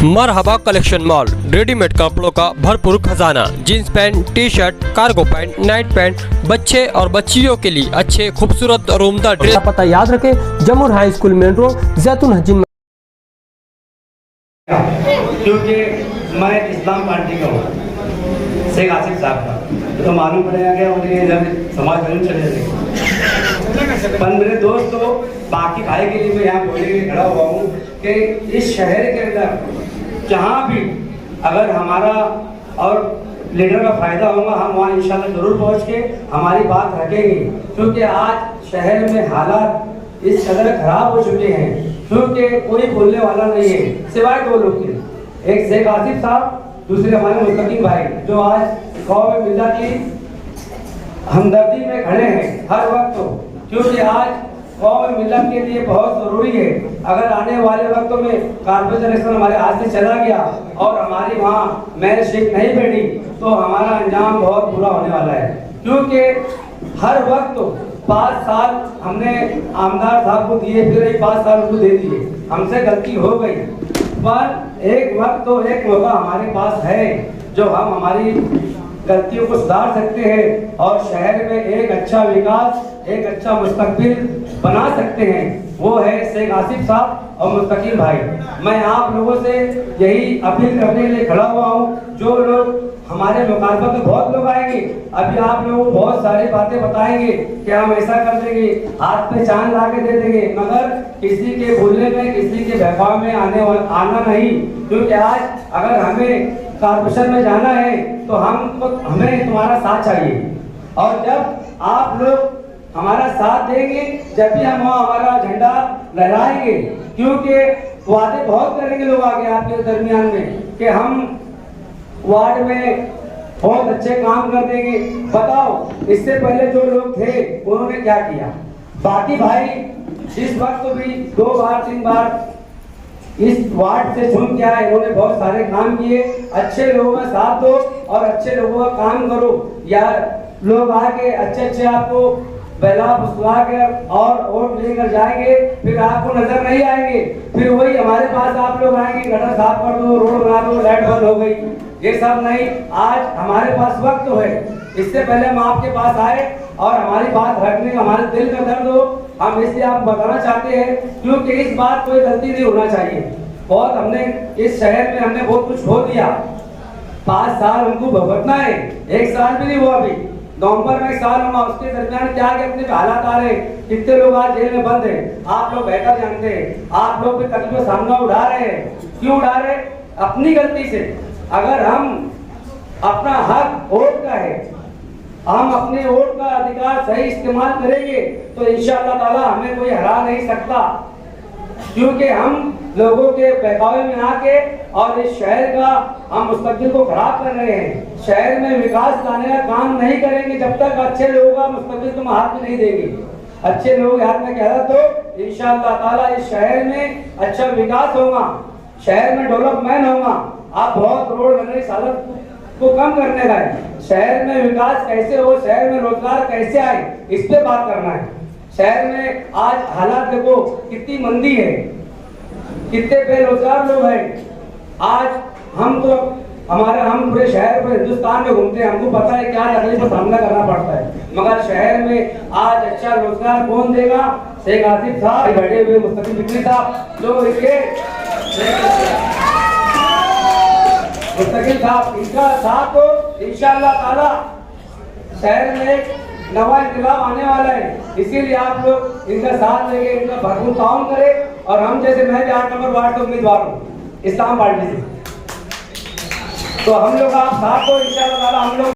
मरहबा collection mall, readymade कपड़ों का भरपूर खजाना। Jeans pant, T shirt, cargo pant, night pant, बच्चे और बच्चियों के लिए अच्छे खूबसूरत और उम्दा ड्रेस। पता याद रखे, जमुर हाई स्कूल मेन रोड, जैतून हजीन। क्योंकि मैं इस्लाम पार्टी का हूँ, शेख आसिफ साहब का, तो मालूम पड़ेगा कि उन्हें इधर समाज में चले जाएंगे। पर मेरे दोस्त तो बाकी भाई के लिए मैं यहाँ बोलने के लिए खड़ा हुआ हूँ कि इस शहर के अंदर जहाँ भी अगर हमारा और लीडर का फायदा होगा, हम वहाँ इंशाल्लाह जरूर पहुँच के हमारी बात रखेंगे। क्योंकि आज शहर में हालात इस कदर खराब हो चुके हैं क्योंकि कोई बोलने वाला नहीं है सिवाय दो लोग के, एक शेख आसिफ साहब, दूसरे हमारे मुस्तकीम भाई, जो आज कौम मिल्ला की हमदर्दी में खड़े हैं हर वक्त। क्योंकि आज कौम मिल्लत के लिए बहुत जरूरी है। अगर आने वाले वक्तों में कारपोरेशन इलेक्शन हमारे हाथ से चला गया और हमारी वहाँ मेयर सीट नहीं बैठी तो हमारा अंजाम बहुत बुरा होने वाला है। क्योंकि हर वक्त 5 साल हमने आमदार साहब को दिए, फिर एक 5 साल उनको दे दिए, हमसे गलती हो गई। पर एक वक्त तो एक मौका हमारे पास है जो हम हमारी गलतियों को सुधार सकते हैं और शहर में एक अच्छा विकास, एक अच्छा मुस्तकबिल बना सकते हैं। वो है शेख आसिफ साहब और मुस्तकीम भाई। मैं आप लोगों से यही अपील करने के लिए खड़ा हुआ हूँ। जो लोग हमारे मुकाबले में बहुत लोग आएंगे, अभी आप लोगों को बहुत सारी बातें बताएंगे कि हम ऐसा कर देंगे, हाथ पे चांद ला के दे देंगे, मगर किसी के भूलने में, किसी के बहकाव में आना नहीं। क्योंकि आज अगर हमें कारपोरेशन में जाना है तो हमें तुम्हारा साथ चाहिए। और जब आप लोग हमारा साथ देंगे, जब भी हम वहाँ हमारा झंडा लहराएंगे, क्योंकि वादे बहुत करेंगे लोग आगे आपके दरमियान में कि हम वार्ड में बहुत अच्छे काम कर देंगे। बताओ, इससे पहले जो लोग थे उन्होंने क्या किया? बाकी भाई इस वक्त भी 2 बार 3 बार इस वार्ड से चुन के आए, इन्होंने बहुत सारे काम किए। अच्छे लोगों का साथ दो और अच्छे लोगों का काम करो। यार लोग आके अच्छे आपको पहला फुसला कर और वोट लेकर जाएंगे, फिर आपको नजर नहीं आएंगे, फिर वही हमारे पास आप लोग आएंगे, गटर साफ कर दो, रोड बना दो, लाइट बंद हो गई। ये सब नहीं, आज हमारे पास वक्त है। इससे पहले हम आपके पास आए और हमारी बात रखने, हमारे दिल का दर्द हो, हम इसलिए आप बताना चाहते हैं क्योंकि इस बात कोई गलती नहीं होना चाहिए। बहुत हमने इस शहर में हमने बहुत कुछ खो दिया। 5 साल हमको भुगतना है, 1 साल भी नहीं हुआ अभी, नवंबर में 1 साल हुआ। उसके दरमियान क्या कितने हालात आ रहे, कितने लोग आज जेल में बंद हैं, आप लोग बेहतर जानते हैं। आप लोग भी तकलीफ का सामना उठा रहे हैं, क्यों उठा रहे? अपनी गलती से। अगर हम अपना हक वोट का है, हम अपने वोट का अधिकार सही इस्तेमाल करेंगे तो इंशाअल्लाह ताला हमें कोई हरा नहीं सकता। क्योंकि हम लोगों के बहकावे में आके और इस शहर का हम मुस्तकबिल को खराब कर रहे हैं। शहर में विकास लाने का काम नहीं करेंगे जब तक अच्छे लोगों का मुस्तकबिल तुम हाथ में नहीं देंगे। अच्छे लोग हाथ में कह रहा तो इंशाअल्लाह ताला इस शहर में अच्छा विकास होगा, शहर में डेवलपमेंट होगा। आप बहुत रोड बन रही हालत को कम करने का है, शहर में विकास कैसे हो, शहर में रोजगार कैसे आए, इस पे बात करना है। शहर में आज हालात देखो, कितनी मंदी है, कितने बेरोजगार लोग हैं। आज हम पूरे शहर में, हिंदुस्तान में घूमते हैं, हमको पता है क्या तकलीफ का सामना करना पड़ता है, मगर शहर में आज अच्छा रोजगार कौन देगा? शेख आसिफ साहब बैठे हुए, मुस्तकीम बिक्री साहब, जो इसके मुस्तकीम साहब, इनका साथ तो इंशाअल्लाह ताला शहर में नवा इंकलाब आने वाला है। इसीलिए आप लोग इनका साथ लेके इनका भरपूर काम करें। और हम जैसे, मैं भी 8 नंबर वार्ड का उम्मीदवार हूँ इस्लाम पार्टी से, तो हम लोग आप साथ हो इंशाअल्लाह ताला। हम लोग